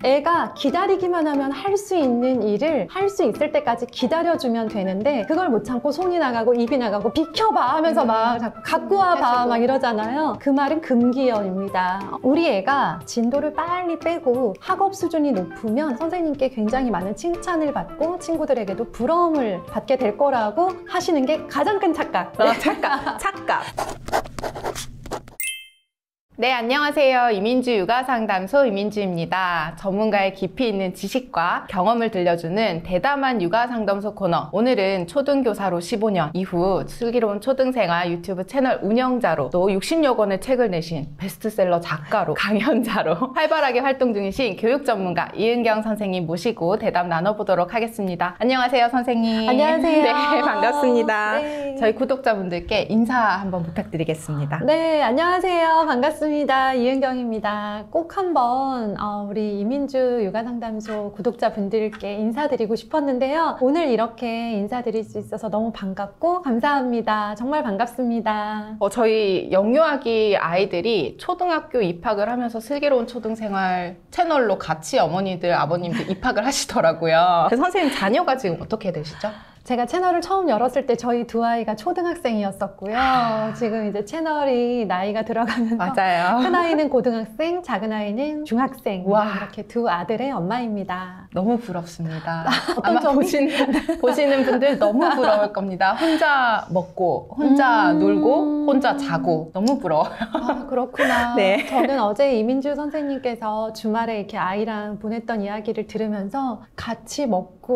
애가 기다리기만 하면 할 수 있는 일을 할 수 있을 때까지 기다려주면 되는데 그걸 못 참고 손이 나가고 입이 나가고 비켜봐 하면서 막 자꾸 갖고 와봐 막 이러잖아요. 그 말은 금기어입니다. 우리 애가 진도를 빨리 빼고 학업 수준이 높으면 선생님께 굉장히 많은 칭찬을 받고 친구들에게도 부러움을 받게 될 거라고 하시는 게 가장 큰 착각. 착각. 네, 안녕하세요. 이민주 육아상담소 이민주입니다. 전문가의 깊이 있는 지식과 경험을 들려주는 대담한 육아상담소 코너. 오늘은 초등교사로 15년, 이후 슬기로운 초등생활 유튜브 채널 운영자로 또 60여 권의 책을 내신 베스트셀러 작가로 강연자로 활발하게 활동 중이신 교육 전문가 이은경 선생님 모시고 대담 나눠보도록 하겠습니다. 안녕하세요, 선생님. 안녕하세요. 네, 반갑습니다. 네. 저희 구독자분들께 인사 한번 부탁드리겠습니다. 네, 안녕하세요. 반갑습니다. 이은경입니다. 꼭 한번 우리 이민주 육아상담소 구독자분들께 인사드리고 싶었는데요. 오늘 이렇게 인사드릴 수 있어서 너무 반갑고 감사합니다. 정말 반갑습니다. 저희 영유아기 아이들이 초등학교 입학을 하면서 슬기로운 초등생활 채널로 같이 어머니들, 아버님들 입학을 하시더라고요. 선생님 자녀가 지금 어떻게 되시죠? 제가 채널을 처음 열었을 때 저희 두 아이가 초등학생이었었고요. 지금 이제 채널이 나이가 들어가면서 맞아요. 큰 아이는 고등학생, 작은 아이는 중학생. 와. 이렇게 두 아들의 엄마입니다. 너무 부럽습니다. 어떤 아마 점이? 보시는 분들 너무 부러울 겁니다. 혼자 먹고, 혼자 놀고, 혼자 자고. 너무 부러워요. 아, 그렇구나. 네. 저는 어제 이민주 선생님께서 주말에 이렇게 아이랑 보냈던 이야기를 들으면서 같이 먹고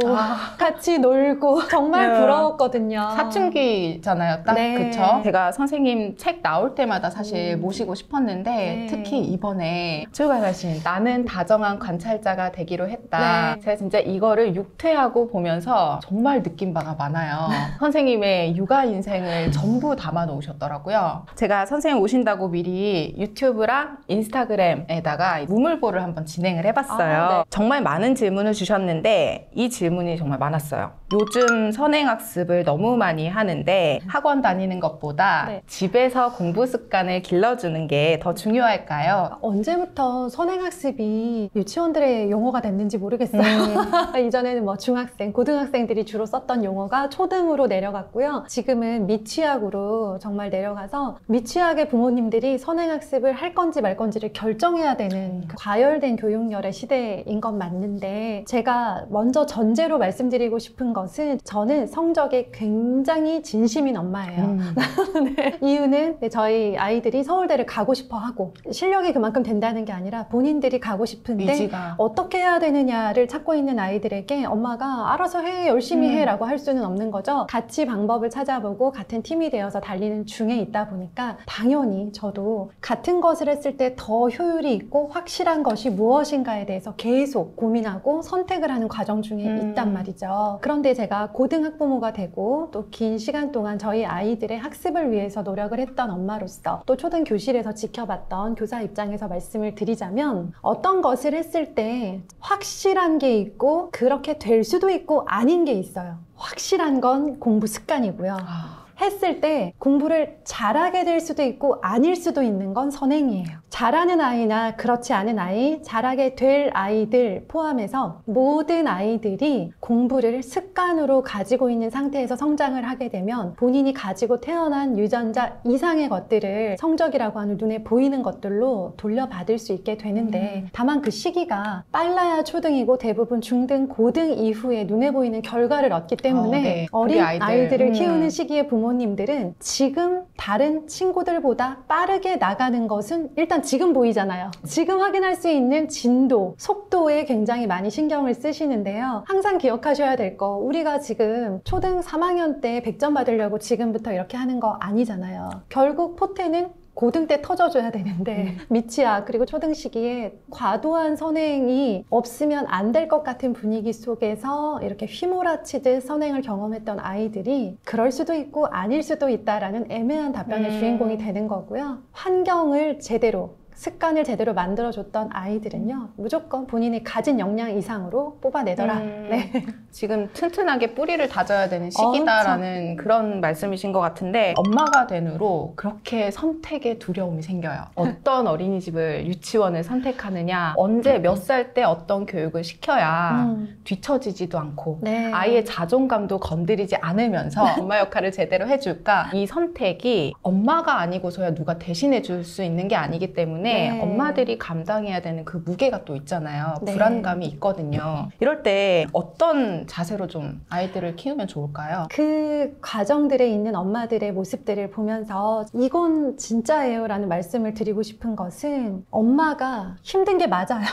같이 놀고 정말 네. 부러웠거든요. 사춘기잖아요. 딱 네. 그쵸? 제가 선생님 책 나올 때마다 사실 모시고 싶었는데 네. 특히 이번에 출발하신 나는 다정한 관찰자가 되기로 했다. 네. 제가 진짜 이거를 육퇴하고 보면서 정말 느낀 바가 많아요. 선생님의 육아 인생을 전부 담아 놓으셨더라고요. 제가 선생님 오신다고 미리 유튜브랑 인스타그램에다가 무물보를 한번 진행을 해봤어요. 아, 네. 정말 많은 질문을 주셨는데 이 질문이 정말 많았어요. 요즘 선행학습을 너무 많이 하는데 학원 다니는 것보다 네. 집에서 공부 습관을 길러주는 게 더 중요할까요? 언제부터 선행학습이 유치원들의 용어가 됐는지 모르겠어요. 이전에는 뭐 중학생, 고등학생들이 주로 썼던 용어가 초등으로 내려갔고요. 지금은 미취학으로 정말 내려가서 미취학의 부모님들이 선행학습을 할 건지 말 건지를 결정해야 되는 과열된 교육열의 시대인 건 맞는데 제가 먼저 전제로 말씀드리고 싶은 것은 저는 성적에 굉장히 진심인 엄마예요. 네. 이유는 저희 아이들이 서울대를 가고 싶어 하고 실력이 그만큼 된다는 게 아니라 본인들이 가고 싶은데 의지가. 어떻게 해야 되느냐를 찾고 있는 아이들에게 엄마가 알아서 해, 열심히 해 라고 할 수는 없는 거죠. 같이 방법을 찾아보고 같은 팀이 되어서 달리는 중에 있다 보니까 당연히 저도 같은 것을 했을 때 더 효율이 있고 확실한 것이 무엇인가에 대해서 계속 고민하고 선택을 하는 과정 중에 있단 말이죠. 그런데 제가 고등학부모가 되고 또 긴 시간 동안 저희 아이들의 학습을 위해서 노력을 했던 엄마로서 또 초등 교실에서 지켜봤던 교사 입장에서 말씀을 드리자면 어떤 것을 했을 때 확실한 게 있고 그렇게 될 수도 있고 아닌 게 있어요. 확실한 건 공부 습관이고요. 했을 때 공부를 잘하게 될 수도 있고 아닐 수도 있는 건 선행이에요. 잘하는 아이나 그렇지 않은 아이, 잘하게 될 아이들 포함해서 모든 아이들이 공부를 습관으로 가지고 있는 상태에서 성장을 하게 되면 본인이 가지고 태어난 유전자 이상의 것들을 성적이라고 하는 눈에 보이는 것들로 돌려받을 수 있게 되는데 다만 그 시기가 빨라야 초등이고 대부분 중등, 고등 이후에 눈에 보이는 결과를 얻기 때문에 네. 어린 우리 아이들을 키우는 시기에 부모님들은 지금 다른 친구들보다 빠르게 나가는 것은 일단 지금 보이잖아요. 지금 확인할 수 있는 진도, 속도에 굉장히 많이 신경을 쓰시는데요. 항상 기억하셔야 될 거, 우리가 지금 초등 3학년 때 100점 받으려고 지금부터 이렇게 하는 거 아니잖아요. 결국 포테는 고등 때 터져줘야 되는데 미취학 그리고 초등 시기에 과도한 선행이 없으면 안 될 것 같은 분위기 속에서 이렇게 휘몰아치듯 선행을 경험했던 아이들이 그럴 수도 있고 아닐 수도 있다라는 애매한 답변의 주인공이 되는 거고요. 환경을 제대로 습관을 제대로 만들어줬던 아이들은요, 무조건 본인이 가진 역량 이상으로 뽑아내더라. 네. 지금 튼튼하게 뿌리를 다져야 되는 시기다라는 그런 말씀이신 것 같은데, 엄마가 된 후로 그렇게 선택에 두려움이 생겨요. 어떤 어린이집을, 유치원을 선택하느냐, 언제 몇 살 때 어떤 교육을 시켜야 뒤처지지도 않고 네. 아이의 자존감도 건드리지 않으면서 엄마 역할을 제대로 해줄까? 이 선택이 엄마가 아니고서야 누가 대신해 줄 수 있는 게 아니기 때문에 네. 엄마들이 감당해야 되는 그 무게가 또 있잖아요. 네. 불안감이 있거든요. 이럴 때 어떤 자세로 좀 아이들을 키우면 좋을까요? 그 과정들에 있는 엄마들의 모습들을 보면서 이건 진짜예요 라는 말씀을 드리고 싶은 것은, 엄마가 힘든 게 맞아요.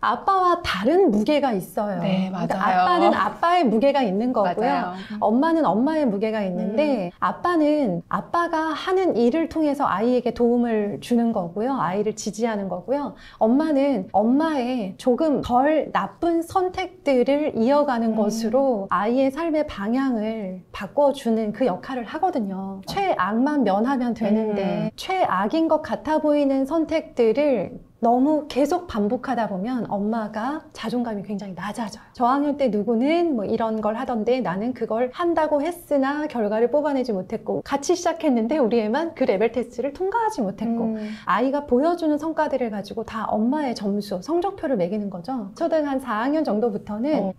아빠와 다른 무게가 있어요. 네, 맞아요. 그러니까 아빠는 아빠의 무게가 있는 거고요. 맞아요. 엄마는 엄마의 무게가 있는데, 아빠는 아빠가 하는 일을 통해서 아이에게 도움을 주는 거고요. 아이를 지지하는 거고요. 엄마는 엄마의 조금 덜 나쁜 선택들을 이어가는 것으로 아이의 삶의 방향을 바꿔주는 그 역할을 하거든요. 최악만 면하면 되는데 최악인 것 같아 보이는 선택들을 너무 계속 반복하다 보면 엄마가 자존감이 굉장히 낮아져요. 저학년 때 누구는 뭐 이런 걸 하던데 나는 그걸 한다고 했으나 결과를 뽑아내지 못했고, 같이 시작했는데 우리 애만 그 레벨 테스트를 통과하지 못했고, 아이가 보여주는 성과들을 가지고 다 엄마의 점수, 성적표를 매기는 거죠. 초등 한 4학년 정도부터는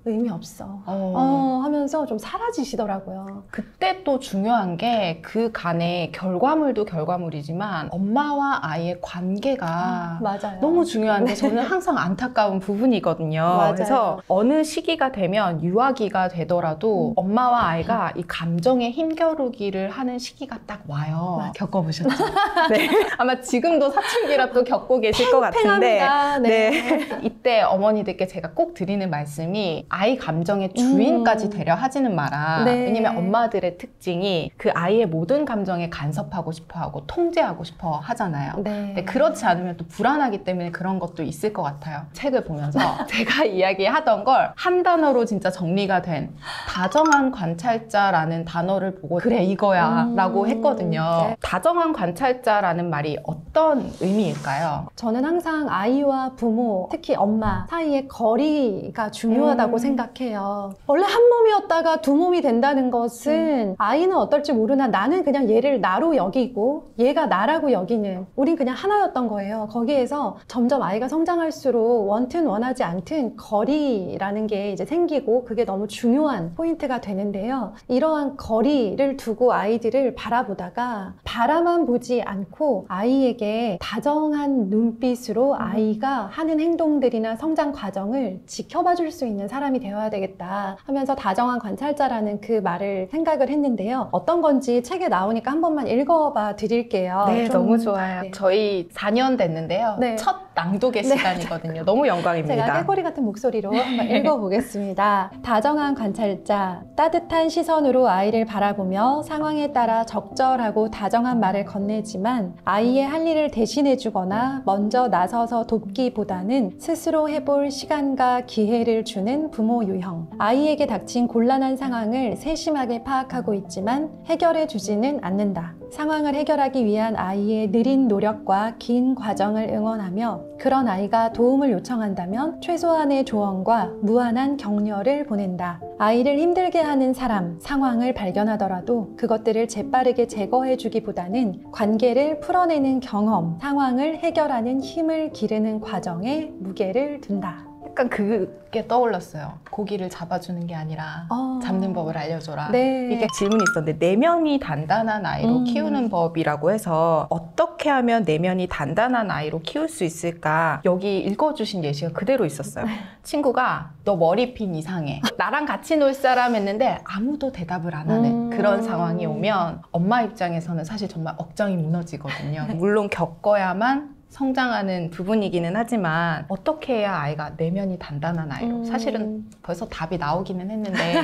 의미 없어 하면서 좀 사라지시더라고요. 그때 또 중요한 게 그 간의 결과물도 결과물이지만 엄마와 아이의 관계가 맞아요. 너무 중요한데 저는 항상 안타까운 부분이거든요. 맞아요. 그래서 어느 시기가 되면 유아기가 되더라도 엄마와 아이가 이 감정의 힘겨루기를 하는 시기가 딱 와요. 맞아요. 겪어보셨죠? 네. 아마 지금도 사춘기라 또 겪고 계실 것 같은데, 팽팽합니다. 네. 이때 어머니들께 제가 꼭 드리는 말씀이, 아이 감정의 주인까지 되려 하지는 마라. 네. 왜냐면 엄마들의 특징이 그 아이의 모든 감정에 간섭하고 싶어하고 통제하고 싶어 하잖아요. 네. 근데 그렇지 않으면 또 불안하기 때문에 그런 것도 있을 것 같아요. 책을 보면서 제가 이야기하던 걸 한 단어로 진짜 정리가 된 다정한 관찰자라는 단어를 보고 그래 이거야 라고 했거든요. 네. 다정한 관찰자라는 말이 어떤 의미일까요? 저는 항상 아이와 부모, 특히 엄마 사이의 거리가 중요하다고 생각해요. 원래 한 몸이었다가 두 몸이 된다는 것은 아이는 어떨지 모르나 나는 그냥 얘를 나로 여기고 얘가 나라고 여기는, 우린 그냥 하나였던 거예요. 거기에서 점점 아이가 성장할수록 원튼 원하지 않든 거리라는 게 이제 생기고, 그게 너무 중요한 포인트가 되는데요. 이러한 거리를 두고 아이들을 바라보다가 바라만 보지 않고 아이에게 다정한 눈빛으로 아이가 하는 행동들이나 성장 과정을 지켜봐 줄 수 있는 사람이 되어야 되겠다 하면서 다정한 관찰자라는 그 말을 생각을 했는데요. 어떤 건지 책에 나오니까 한 번만 읽어봐 드릴게요. 네, 좀, 너무 좋아요. 네. 저희 4년 됐는데요. 네. 첫 낭독의 시간이거든요. 너무 영광입니다. 제가 깨꼬리 같은 목소리로 한번 읽어보겠습니다. 다정한 관찰자, 따뜻한 시선으로 아이를 바라보며 상황에 따라 적절하고 다정한 말을 건네지만 아이의 할 일을 대신해주거나 먼저 나서서 돕기보다는 스스로 해볼 시간과 기회를 주는 부모 유형. 아이에게 닥친 곤란한 상황을 세심하게 파악하고 있지만 해결해주지는 않는다. 상황을 해결하기 위한 아이의 느린 노력과 긴 과정을 응원하며, 그런 아이가 도움을 요청한다면 최소한의 조언과 무한한 격려를 보낸다. 아이를 힘들게 하는 사람, 상황을 발견하더라도 그것들을 재빠르게 제거해주기보다는 관계를 풀어내는 경험, 상황을 해결하는 힘을 기르는 과정에 무게를 둔다. 약간 그게 떠올랐어요. 고기를 잡아주는 게 아니라 잡는 법을 알려줘라. 네. 이게 질문이 있었는데, 내면이 단단한 아이로 키우는 법이라고 해서 어떻게 하면 내면이 단단한 아이로 키울 수 있을까? 여기 읽어주신 예시가 그대로 있었어요. 친구가 너 머리핀 이상해. 나랑 같이 놀 사람 했는데 아무도 대답을 안 하는 그런 상황이 오면 엄마 입장에서는 사실 정말 억장이 무너지거든요. 물론 겪어야만 성장하는 부분이기는 하지만 어떻게 해야 아이가 내면이 단단한 아이로? 사실은 벌써 답이 나오기는 했는데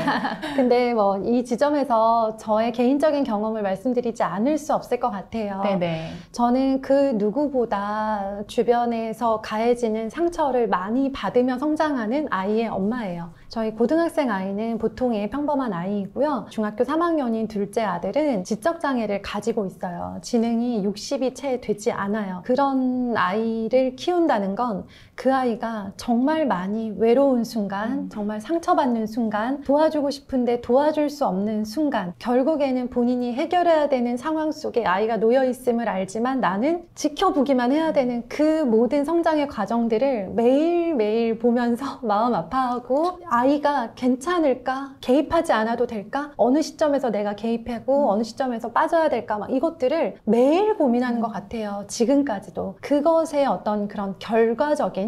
근데 뭐 이 지점에서 저의 개인적인 경험을 말씀드리지 않을 수 없을 것 같아요. 네네. 저는 그 누구보다 주변에서 가해지는 상처를 많이 받으며 성장하는 아이의 엄마예요. 저희 고등학생 아이는 보통의 평범한 아이이고요. 중학교 3학년인 둘째 아들은 지적장애를 가지고 있어요. 지능이 60이 채 되지 않아요. 그런 아이를 키운다는 건 그 아이가 정말 많이 외로운 순간, 정말 상처받는 순간, 도와주고 싶은데 도와줄 수 없는 순간, 결국에는 본인이 해결해야 되는 상황 속에 아이가 놓여 있음을 알지만 나는 지켜보기만 해야 되는 그 모든 성장의 과정들을 매일매일 보면서 마음 아파하고 아이가 괜찮을까? 개입하지 않아도 될까? 어느 시점에서 내가 개입하고 어느 시점에서 빠져야 될까? 막 이것들을 매일 고민하는 것 같아요. 지금까지도. 그것의 어떤 그런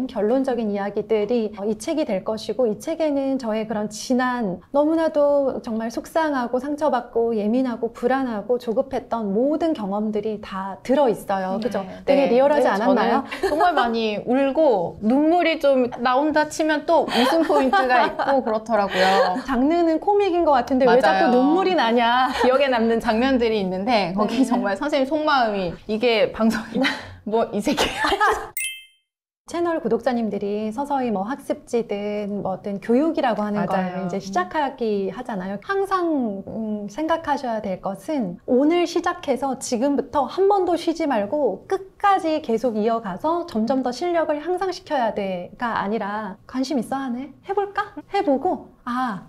결론적인 이야기들이 이 책이 될 것이고, 이 책에는 저의 그런 지난 너무나도 정말 속상하고 상처받고 예민하고 불안하고 조급했던 모든 경험들이 다 들어있어요. 그죠? 되게 리얼하지 않았나요? 저는 정말 많이 울고 눈물이 좀 나온다 치면 또 웃음 포인트가 있고 그렇더라고요. 장르는 코믹인 것 같은데 왜 자꾸 맞아요. 눈물이 나냐? 기억에 남는 장면들이 있는데 거기 네. 정말 선생님 속마음이 이게 방송이 뭐 이 새끼 채널 구독자님들이 서서히 뭐 학습지든 뭐든 교육이라고 하는 맞아요. 걸 이제 시작하기 하잖아요. 항상 생각하셔야 될 것은 오늘 시작해서 지금부터 한 번도 쉬지 말고 끝까지 계속 이어가서 점점 더 실력을 향상시켜야 돼가 아니라 관심 있어 하네? 해볼까? 해보고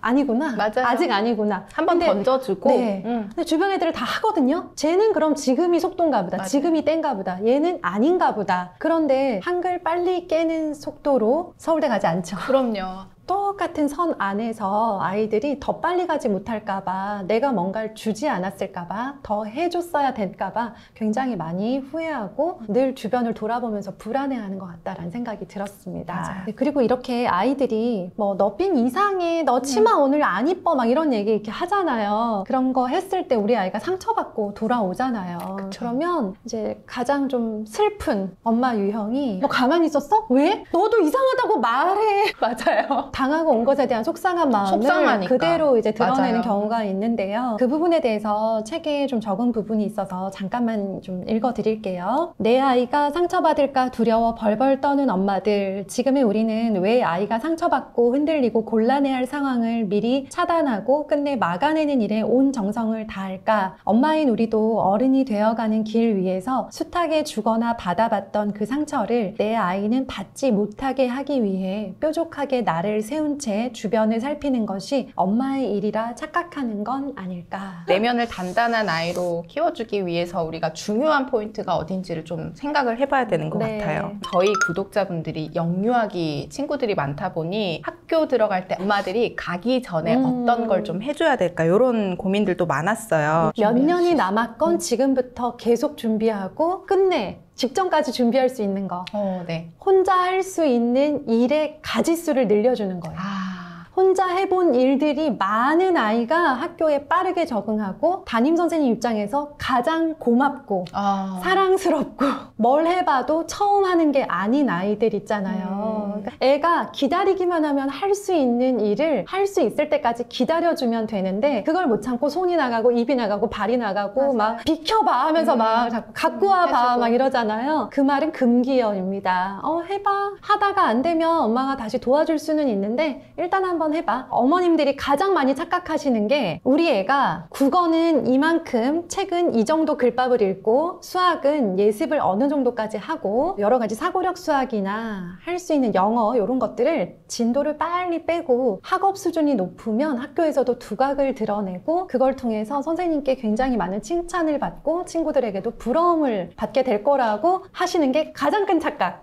아니구나. 맞아요. 아직 아니구나. 한 번 던져주고 네. 근데 주변 애들은 다 하거든요. 쟤는 그럼 지금이 속도인가 보다. 맞아요. 지금이 땐가 보다. 얘는 아닌가 보다. 그런데 한글 빨리 깨는 속도로 서울대 가지 않죠. 그럼요. 똑같은 선 안에서 아이들이 더 빨리 가지 못할까봐, 내가 뭔가를 주지 않았을까봐, 더 해줬어야 될까봐 굉장히 많이 후회하고 늘 주변을 돌아보면서 불안해하는 것 같다라는 생각이 들었습니다. 맞아요. 네, 그리고 이렇게 아이들이 뭐 너 핀 이상해, 너 치마 오늘 안 이뻐 막 이런 얘기 이렇게 하잖아요. 그런 거 했을 때 우리 아이가 상처받고 돌아오잖아요. 그쵸. 그러면 이제 가장 좀 슬픈 엄마 유형이 너 가만히 있었어? 왜? 너도 이상하다고 말해. 맞아요. 당하고 온 것에 대한 속상한 마음을 속상하니까. 그대로 이제 드러내는 맞아요. 경우가 있는데요. 그 부분에 대해서 책에 좀 적은 부분이 있어서 잠깐만 좀 읽어드릴게요. 내 아이가 상처받을까 두려워 벌벌 떠는 엄마들. 지금의 우리는 왜 아이가 상처받고 흔들리고 곤란해할 상황을 미리 차단하고 끝내 막아내는 일에 온 정성을 다할까? 엄마인 우리도 어른이 되어가는 길 위에서 숱하게 주거나 받아봤던 그 상처를 내 아이는 받지 못하게 하기 위해 뾰족하게 나를 세운 채 주변을 살피는 것이 엄마의 일이라 착각하는 건 아닐까. 내면을 단단한 아이로 키워주기 위해서 우리가 중요한 포인트가 어딘지를 좀 생각을 해봐야 되는 것 네. 같아요. 저희 구독자분들이 영유아기 친구들이 많다 보니 학교 들어갈 때 엄마들이 가기 전에 어떤 걸 좀 해줘야 될까 이런 고민들도 많았어요. 몇 년이 남았건 지금부터 계속 준비하고 끝내 직전까지 준비할 수 있는 거. 네. 혼자 할 수 있는 일의 가지수를 늘려주는 거예요. 혼자 해본 일들이 많은 아이가 학교에 빠르게 적응하고 담임 선생님 입장에서 가장 고맙고 사랑스럽고 뭘 해봐도 처음 하는 게 아닌 아이들 있잖아요. 그러니까 애가 기다리기만 하면 할 수 있는 일을 할 수 있을 때까지 기다려주면 되는데 그걸 못 참고 손이 나가고 입이 나가고 발이 나가고 맞아요. 막 비켜봐 하면서 막 자꾸 갖고 와봐 해주고. 막 이러잖아요. 그 말은 금기어입니다. 해봐. 하다가 안 되면 엄마가 다시 도와줄 수는 있는데 일단 한번 해봐. 어머님들이 가장 많이 착각하시는 게 우리 애가 국어는 이만큼, 책은 이 정도 글밥을 읽고 수학은 예습을 어느 정도까지 하고 여러 가지 사고력 수학이나 할 수 있는 영어 이런 것들을 진도를 빨리 빼고 학업 수준이 높으면 학교에서도 두각을 드러내고 그걸 통해서 선생님께 굉장히 많은 칭찬을 받고 친구들에게도 부러움을 받게 될 거라고 하시는 게 가장 큰 착각.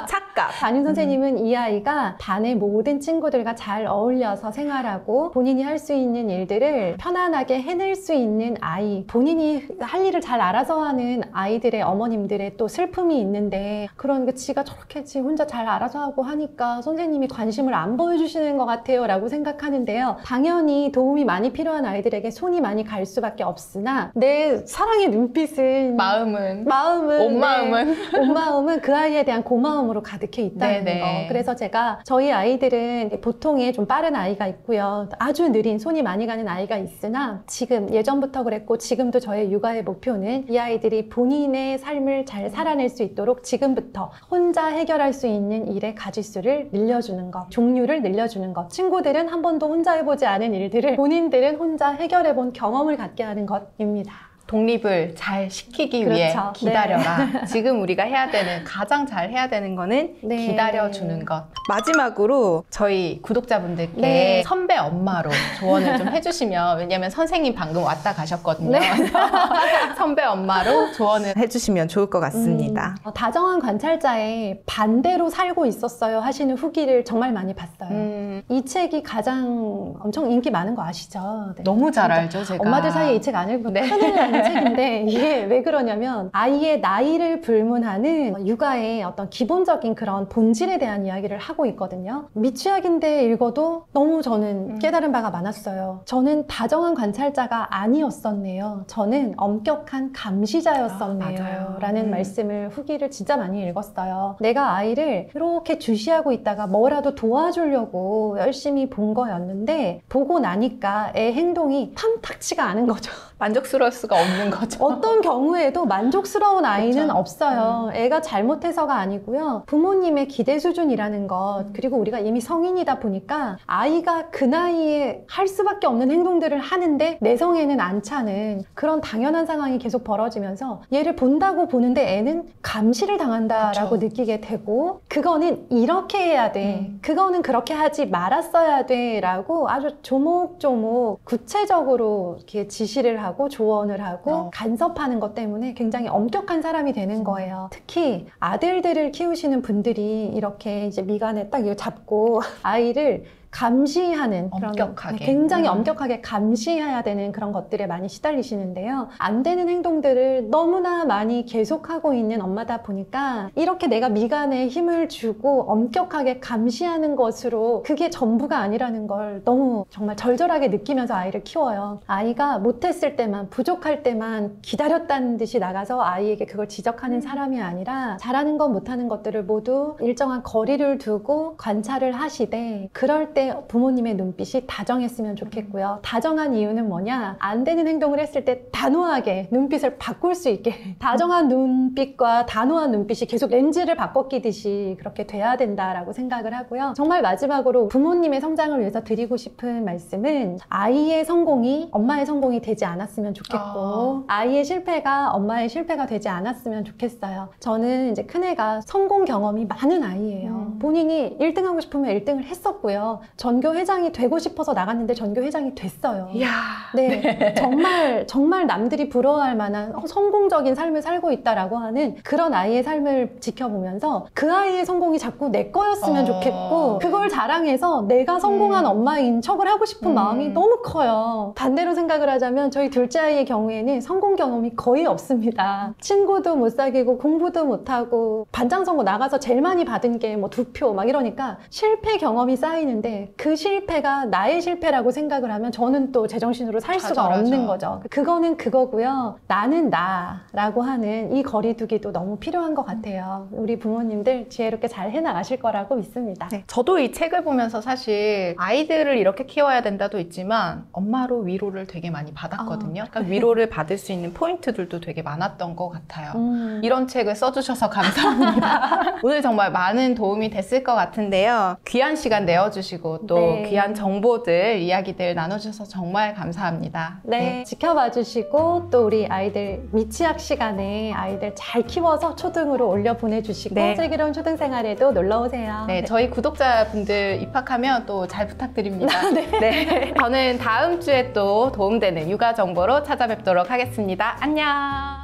착각. 담임 선생님은 이 아이가 반의 모든 친구들과 잘 잘 어울려서 생활하고 본인이 할 수 있는 일들을 편안하게 해낼 수 있는 아이, 본인이 할 일을 잘 알아서 하는 아이들의 어머님들의 또 슬픔이 있는데 그런 게 지가 저렇게 지 혼자 잘 알아서 하고 하니까 선생님이 관심을 안 보여주시는 것 같아요 라고 생각하는데요. 당연히 도움이 많이 필요한 아이들에게 손이 많이 갈 수밖에 없으나 내 사랑의 눈빛은 마음은 온 마음은 마음은 그 아이에 대한 고마움으로 가득해 있다는 네네. 거. 그래서 제가 저희 아이들은 보통의 좀 빠른 아이가 있고요. 아주 느린 손이 많이 가는 아이가 있으나 지금 예전부터 그랬고 지금도 저의 육아의 목표는 이 아이들이 본인의 삶을 잘 살아낼 수 있도록 지금부터 혼자 해결할 수 있는 일의 가지수를 늘려주는 것, 종류를 늘려주는 것. 친구들은 한 번도 혼자 해보지 않은 일들을 본인들은 혼자 해결해본 경험을 갖게 하는 것입니다. 독립을 잘 시키기 그렇죠. 위해 기다려라. 지금 우리가 해야 되는, 가장 잘 해야 되는 거는 네. 기다려주는 것. 마지막으로 저희 구독자분들께 네. 선배 엄마로 조언을 좀 해주시면, 왜냐면 선생님 방금 왔다 가셨거든요. 네. 선배 엄마로 조언을 해주시면 좋을 것 같습니다. 다정한 관찰자의 반대로 살고 있었어요 하시는 후기를 정말 많이 봤어요. 이 책이 가장 엄청 인기 많은 거 아시죠? 네. 너무 잘 진짜 알죠, 제가. 엄마들 사이에 이 책 안 읽으면 네. 큰일 나는 책인데 이게 왜 그러냐면 아이의 나이를 불문하는 육아의 어떤 기본적인 그런 본질에 대한 이야기를 하고 있거든요. 미취학인데 읽어도 너무 저는 깨달은 바가 많았어요. 저는 다정한 관찰자가 아니었었네요. 저는 엄격한 감시자였었네요. 맞아요. 라는 말씀을 후기를 진짜 많이 읽었어요. 내가 아이를 이렇게 주시하고 있다가 뭐라도 도와주려고 열심히 본 거였는데 보고 나니까 애 행동이 탐탁치가 않은 거죠. 만족스러울 수가 없는 거죠. 어떤 경우에도 만족스러운 아이는 그쵸. 없어요. 애가 잘못해서가 아니고요. 부모님의 기대 수준이라는 것, 그리고 우리가 이미 성인이다 보니까 아이가 그 나이에 할 수밖에 없는 행동들을 하는데 내성에는 안 차는 그런 당연한 상황이 계속 벌어지면서 얘를 본다고 보는데 애는 감시를 당한다라고 그쵸. 느끼게 되고 그거는 이렇게 해야 돼. 그거는 그렇게 하지 말았어야 돼 라고 아주 조목조목 구체적으로 이렇게 지시를 하고 조언을 하고 간섭하는 것 때문에 굉장히 엄격한 사람이 되는 거예요. 특히 아들들을 키우시는 분들이 이렇게 이제 미간에 딱 이거 잡고 아이를 감시하는 그런 엄격하게. 굉장히 엄격하게 감시해야 되는 그런 것들에 많이 시달리시는데요. 안 되는 행동들을 너무나 많이 계속하고 있는 엄마다 보니까 이렇게 내가 미간에 힘을 주고 엄격하게 감시하는 것으로 그게 전부가 아니라는 걸 너무 정말 절절하게 느끼면서 아이를 키워요. 아이가 못했을 때만 부족할 때만 기다렸다는 듯이 나가서 아이에게 그걸 지적하는 사람이 아니라 잘하는 것 못하는 것들을 모두 일정한 거리를 두고 관찰을 하시되 그럴 때 부모님의 눈빛이 다정했으면 좋겠고요. 다정한 이유는 뭐냐? 안 되는 행동을 했을 때 단호하게 눈빛을 바꿀 수 있게 다정한 눈빛과 단호한 눈빛이 계속 렌즈를 바꿔 끼듯이 그렇게 돼야 된다라고 생각을 하고요. 정말 마지막으로 부모님의 성장을 위해서 드리고 싶은 말씀은 아이의 성공이 엄마의 성공이 되지 않았으면 좋겠고 아이의 실패가 엄마의 실패가 되지 않았으면 좋겠어요. 저는 이제 큰애가 성공 경험이 많은 아이예요. 본인이 1등 하고 싶으면 1등을 했었고요. 전교 회장이 되고 싶어서 나갔는데 전교 회장이 됐어요. 이야. 네, 정말 남들이 부러워할 만한 성공적인 삶을 살고 있다라고 하는 그런 아이의 삶을 지켜보면서 그 아이의 성공이 자꾸 내 거였으면 좋겠고 그걸 자랑해서 내가 성공한 엄마인 척을 하고 싶은 마음이 너무 커요. 반대로 생각을 하자면 저희 둘째 아이의 경우에는 성공 경험이 거의 없습니다. 친구도 못 사귀고 공부도 못하고 반장 선거 나가서 제일 많이 받은 게 뭐 2표 막 이러니까 실패 경험이 쌓이는데 그 실패가 나의 실패라고 생각을 하면 저는 또 제정신으로 살 수가 좌절하죠. 없는 거죠. 그거는 그거고요. 나는 나라고 하는 이 거리두기도 너무 필요한 것 같아요. 우리 부모님들 지혜롭게 잘 해나가실 거라고 믿습니다. 네, 저도 이 책을 보면서 사실 아이들을 이렇게 키워야 된다도 있지만 엄마로 위로를 되게 많이 받았거든요. 그러니까 위로를 받을 수 있는 포인트들도 되게 많았던 것 같아요. 이런 책을 써주셔서 감사합니다. 오늘 정말 많은 도움이 됐을 것 같은데요. 귀한 시간 내어주시고 또 네. 귀한 정보들, 이야기들 나눠주셔서 정말 감사합니다. 네, 지켜봐 주시고 또 우리 아이들 미취학 시간에 아이들 잘 키워서 초등으로 올려 보내주시고 네. 슬기로운 초등 생활에도 놀러 오세요. 네, 저희 구독자분들 입학하면 또 잘 부탁드립니다. 네. 저는 다음 주에 또 도움되는 육아 정보로 찾아뵙도록 하겠습니다. 안녕!